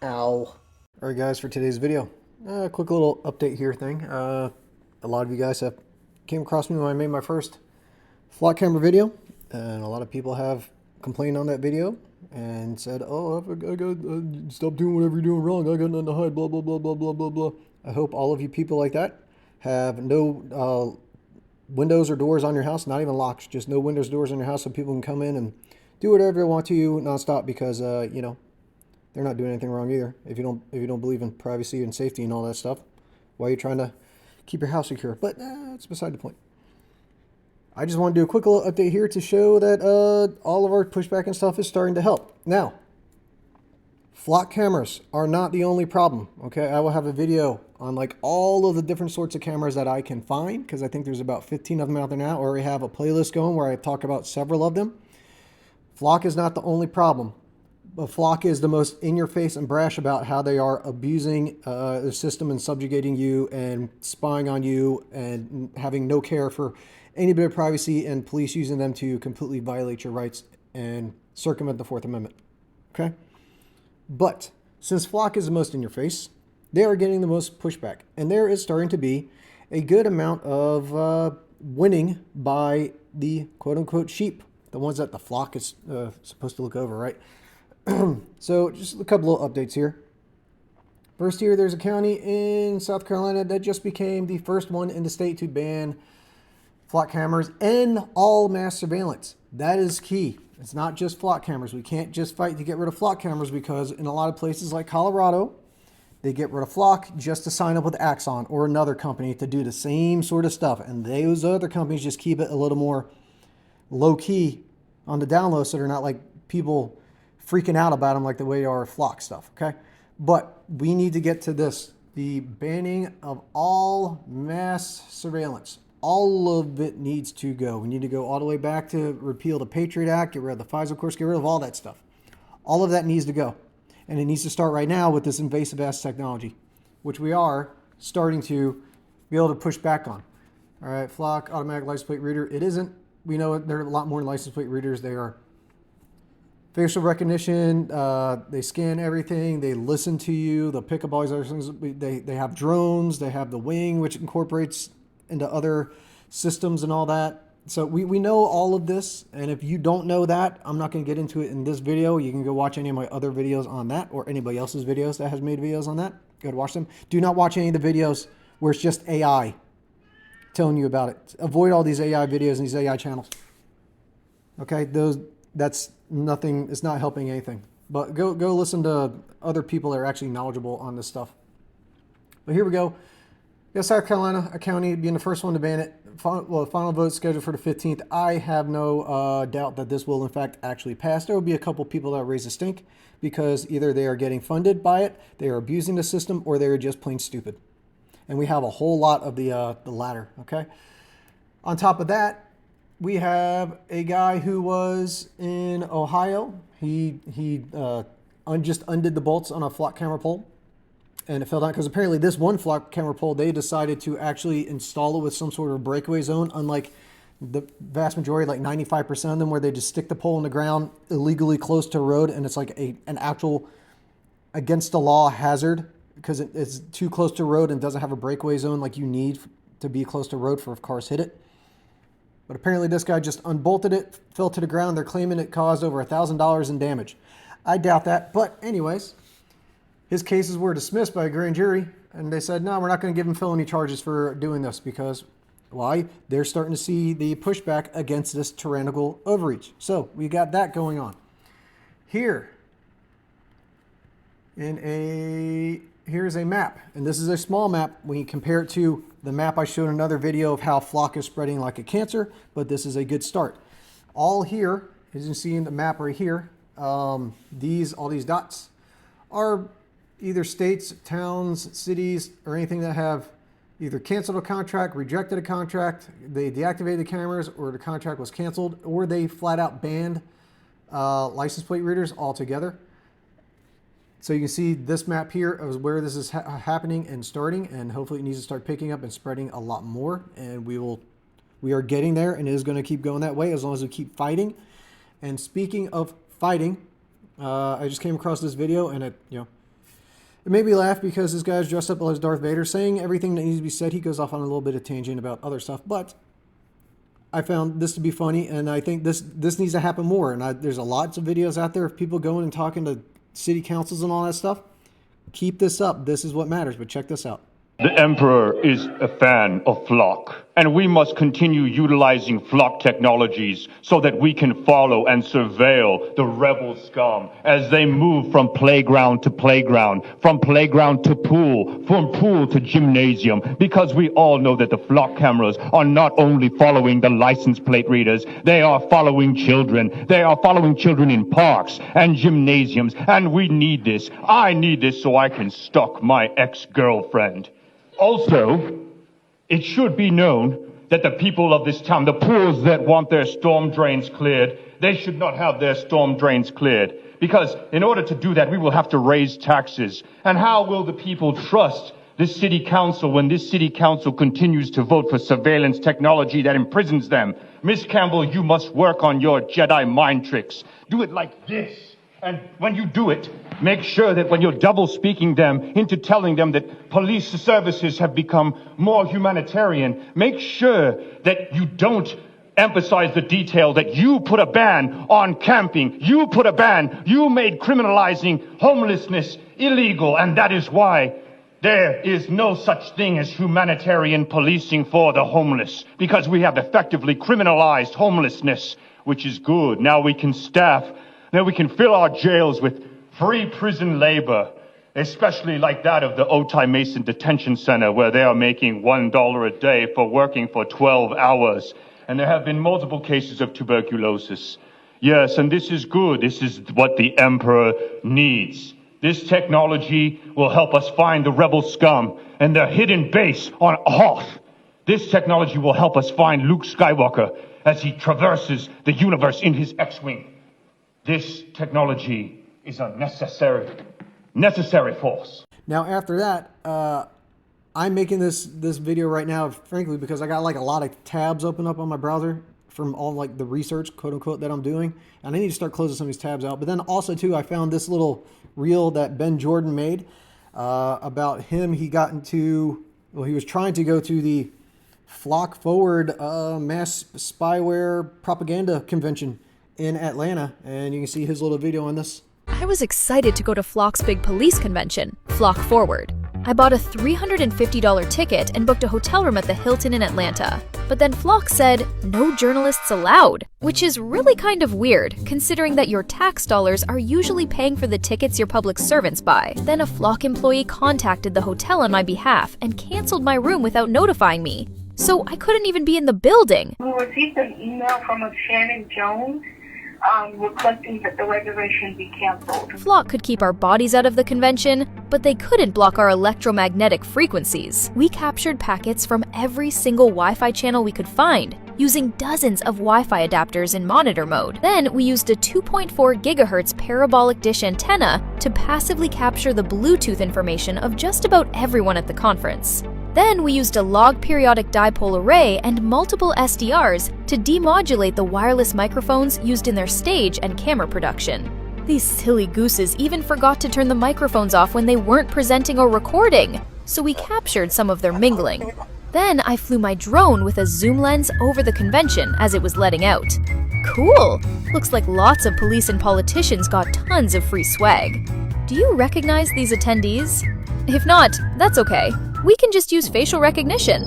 Ow. Alright guys, for today's video, quick little update here thing. A lot of you guys have came across me when I made my first flock camera video, and a lot of people have complained on that video and said, oh, I got stop doing whatever you're doing wrong, I got nothing to hide, blah blah blah blah blah blah blah. I hope all of you people like that have no windows or doors on your house, not even locks, just no windows, doors on your house, so people can come in and do whatever they want to you nonstop, because you know, they're not doing anything wrong either. If you don't believe in privacy and safety and all that stuff, why are you trying to keep your house secure? But that's beside the point. I just want to do a quick little update here to show that all of our pushback and stuff is starting to help. Now, flock cameras are not the only problem. Okay, I will have a video on like all of the different sorts of cameras that I can find, because I think there's about 15 of them out there now, or I have a playlist going where I talk about several of them. Flock is not the only problem. But flock is the most in-your-face and brash about how they are abusing the system and subjugating you and spying on you and having no care for any bit of privacy, and police using them to completely violate your rights and circumvent the Fourth Amendment. Okay? But since flock is the most in your face, they are getting the most pushback. And there is starting to be a good amount of winning by the quote-unquote sheep, the ones that the flock is supposed to look over, right? So just a couple of updates here. First here, there's a county in South Carolina that just became the first one in the state to ban flock cameras and all mass surveillance. That is key. It's not just flock cameras. We can't just fight to get rid of flock cameras, because in a lot of places like Colorado, they get rid of flock just to sign up with Axon or another company to do the same sort of stuff. And those other companies just keep it a little more low key on the down low, so they're not like people freaking out about them like the way they are flock stuff, okay? But we need to get to this, the banning of all mass surveillance. All of it needs to go. We need to go all the way back to repeal the Patriot Act, get rid of the FISA, of course, get rid of all that stuff. All of that needs to go. And it needs to start right now with this invasive ass technology, which we are starting to be able to push back on. All right, flock, automatic license plate reader. It isn't. We know they're a lot more than license plate readers. They are facial recognition, they scan everything, they listen to you, they'll pick up all these other things. They have drones, they have the wing, which incorporates into other systems and all that. So we know all of this, and if you don't know that, I'm not going to get into it in this video. You can go watch any of my other videos on that, or anybody else's videos that has made videos on that. Go to watch them. Do not watch any of the videos where it's just AI telling you about it. Avoid all these AI videos and these AI channels. Okay, that's nothing. It's not helping anything. But go listen to other people that are actually knowledgeable on this stuff. But here we go. Yes, South Carolina, a county being the first one to ban it. Well, the final vote is scheduled for the 15th. I have no doubt that this will, in fact, actually pass. There will be a couple people that raise a stink, because either they are getting funded by it, they are abusing the system, or they are just plain stupid. And we have a whole lot of the latter, okay? On top of that, we have a guy who was in Ohio. He just undid the bolts on a flock camera pole, and it fell down, because apparently this one flock camera pole, they decided to actually install it with some sort of breakaway zone, unlike the vast majority, like 95% of them, where they just stick the pole in the ground illegally close to a road, and it's like an actual against the law hazard, because it's too close to a road and doesn't have a breakaway zone like you need to be close to a road for if cars hit it. But apparently this guy just unbolted it, fell to the ground. They're claiming it caused over $1,000 in damage. I doubt that. But anyways, his cases were dismissed by a grand jury, and they said, no, we're not going to give him felony charges for doing this, because why? They're starting to see the pushback against this tyrannical overreach. So we got that going on. Here's a map, and this is a small map when you compare it to the map I showed in another video of how flock is spreading like a cancer, but this is a good start. All here, as you can see in the map right here, all these dots are either states, towns, cities, or anything that have either canceled a contract, rejected a contract, they deactivated the cameras, or the contract was canceled, or they flat out banned license plate readers altogether. So you can see this map here of where this is happening and starting, and hopefully it needs to start picking up and spreading a lot more. And we are getting there, and it is going to keep going that way as long as we keep fighting. And speaking of fighting, I just came across this video, and It made me laugh because this guy's dressed up as Darth Vader, saying everything that needs to be said. He goes off on a little bit of tangent about other stuff, but I found this to be funny, and I think this needs to happen more. And there's lots of videos out there of people going and talking to city councils and all that stuff. Keep this up. This is what matters, but check this out. The Emperor is a fan of flock, and we must continue utilizing flock technologies so that we can follow and surveil the rebel scum as they move from playground to playground, from playground to pool, from pool to gymnasium, because we all know that the flock cameras are not only following the license plate readers, they are following children. They are following children in parks and gymnasiums, and we need this. I need this so I can stalk my ex-girlfriend. Also, it should be known that the people of this town, the pools that want their storm drains cleared, they should not have their storm drains cleared. Because in order to do that, we will have to raise taxes. And how will the people trust this city council when this city council continues to vote for surveillance technology that imprisons them? Miss Campbell, you must work on your Jedi mind tricks. Do it like this. And when you do it, make sure that when you're double speaking them into telling them that police services have become more humanitarian, make sure that you don't emphasize the detail that you put a ban on camping. You put a ban. You made criminalizing homelessness illegal, and that is why there is no such thing as humanitarian policing for the homeless, because we have effectively criminalized homelessness, which is good. Now we can staff. Now we can fill our jails with free prison labor, especially like that of the Otay Mason Detention Center, where they are making $1 a day for working for 12 hours. And there have been multiple cases of tuberculosis. Yes, and this is good. This is what the Emperor needs. This technology will help us find the rebel scum and their hidden base on Hoth. This technology will help us find Luke Skywalker as he traverses the universe in his X-Wing. This technology is a necessary force. Now, after that, I'm making this video right now, frankly, because I got like a lot of tabs open up on my browser from all like the research, quote unquote, that I'm doing, and I need to start closing some of these tabs out. But then also too, I found this little reel that Ben Jordan made about him. He got into, well, he was trying to go to the Flock Forward mass spyware propaganda convention in Atlanta, and you can see his little video on this. I was excited to go to Flock's big police convention, Flock Forward. I bought a $350 ticket and booked a hotel room at the Hilton in Atlanta. But then Flock said, no journalists allowed, which is really kind of weird, considering that your tax dollars are usually paying for the tickets your public servants buy. Then a Flock employee contacted the hotel on my behalf and canceled my room without notifying me. So I couldn't even be in the building. We received an email from a Shannon Jones requesting that the reservation be canceled. Flock could keep our bodies out of the convention, but they couldn't block our electromagnetic frequencies. We captured packets from every single Wi-Fi channel we could find, using dozens of Wi-Fi adapters in monitor mode. Then we used a 2.4 gigahertz parabolic dish antenna to passively capture the Bluetooth information of just about everyone at the conference. Then we used a log periodic dipole array and multiple SDRs to demodulate the wireless microphones used in their stage and camera production. These silly gooses even forgot to turn the microphones off when they weren't presenting or recording, so we captured some of their mingling. Then I flew my drone with a zoom lens over the convention as it was letting out. Cool! Looks like lots of police and politicians got tons of free swag. Do you recognize these attendees? If not, that's okay. We can just use facial recognition.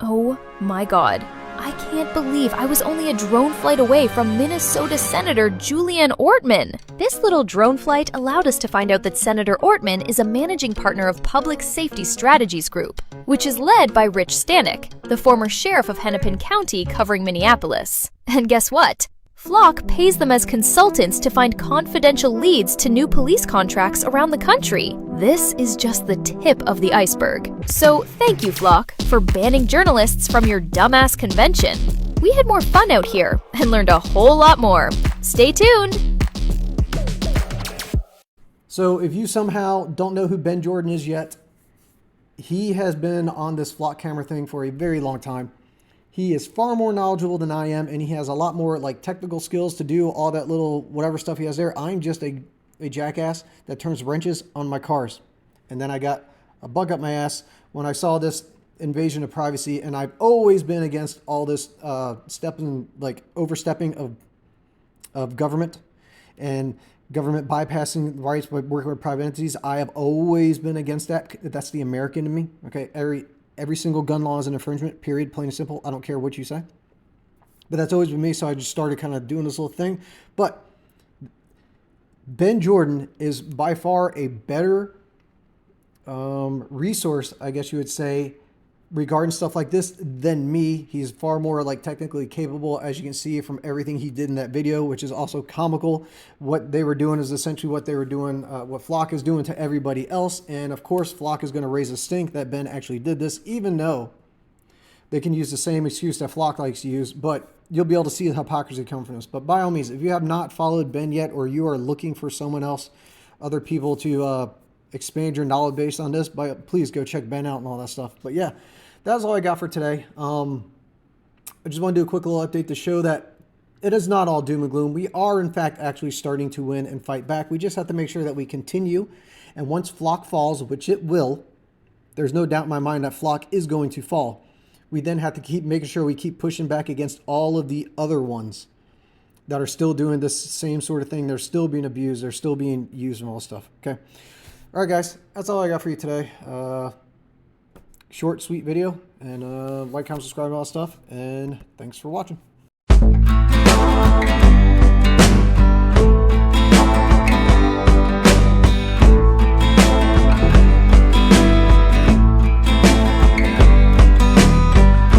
Oh my god. I can't believe I was only a drone flight away from Minnesota Senator Julianne Ortman. This little drone flight allowed us to find out that Senator Ortman is a managing partner of Public Safety Strategies Group, which is led by Rich Stanek, the former sheriff of Hennepin County covering Minneapolis. And guess what? Flock pays them as consultants to find confidential leads to new police contracts around the country. This is just the tip of the iceberg. So thank you, Flock, for banning journalists from your dumbass convention. We had more fun out here and learned a whole lot more. Stay tuned! So if you somehow don't know who Ben Jordan is yet, he has been on this Flock camera thing for a very long time. He is far more knowledgeable than I am, and he has a lot more like technical skills to do all that little whatever stuff he has there. I'm just a jackass that turns wrenches on my cars. And then I got a bug up my ass when I saw this invasion of privacy, and I've always been against all this overstepping of government and government bypassing rights by working with private entities. I have always been against that. That's the American to me. Okay, every single gun law is an infringement, period, plain and simple. I don't care what you say. But that's always been me, so I just started kind of doing this little thing. But Ben Jordan is by far a better resource, I guess you would say, regarding stuff like this than me. He's far more like technically capable, as you can see from everything he did in that video, which is also comical. What they were doing is essentially what they were doing, what Flock is doing to everybody else. And of course, Flock is going to raise a stink that Ben actually did this, even though they can use the same excuse that Flock likes to use. But you'll be able to see the hypocrisy come from this. But by all means, if you have not followed Ben yet, or you are looking for someone else, other people to expand your knowledge base on this, please go check Ben out and all that stuff. But yeah, that's all I got for today. I just want to do a quick little update to show that it is not all doom and gloom. We are, in fact, actually starting to win and fight back. We just have to make sure that we continue. And once Flock falls, which it will, there's no doubt in my mind that Flock is going to fall. We then have to keep making sure we keep pushing back against all of the other ones that are still doing this same sort of thing. They're still being abused. They're still being used and all this stuff. Okay. All right, guys. That's all I got for you today. Short, sweet video. And like, comment, subscribe, and all that stuff. And thanks for watching.